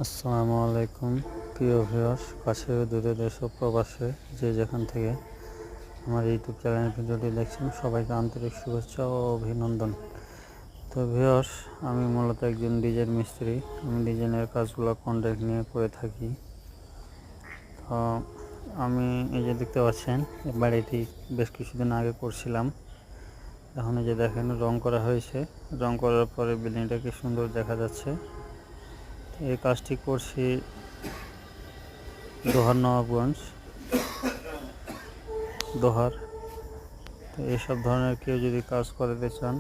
আসসালামু আলাইকুম প্রিয় ভিউয়ার্স, কাছে ও দূরে দেশ ও প্রবাসে যে যেখান থেকে আমার ইউটিউব চ্যানেলের ভিডিওটি দেখছেন সবাইকে আন্তরিক শুভেচ্ছা ও অভিনন্দন। তো ভিউয়ার্স, আমি মূলত একজন ডিজাইন মিস্ত্রি। আমি ডিজাইনের কাজগুলো কন্ট্রাক্ট নিয়ে করে থাকি। তো আমি এই যে দেখতে পাচ্ছেন, এই বাড়িটি বেশ কিছুদিন আগে করছিলাম। এখন এই যে দেখেন রং করা হয়েছে। রং করার পরে বিল্ডিংটা কি সুন্দর দেখা যাচ্ছে। এই কাজটি করছি দোহার নবাবগঞ্জ দোহার। তো এইসব ধরনের কেউ যদি কাজ করাতে চান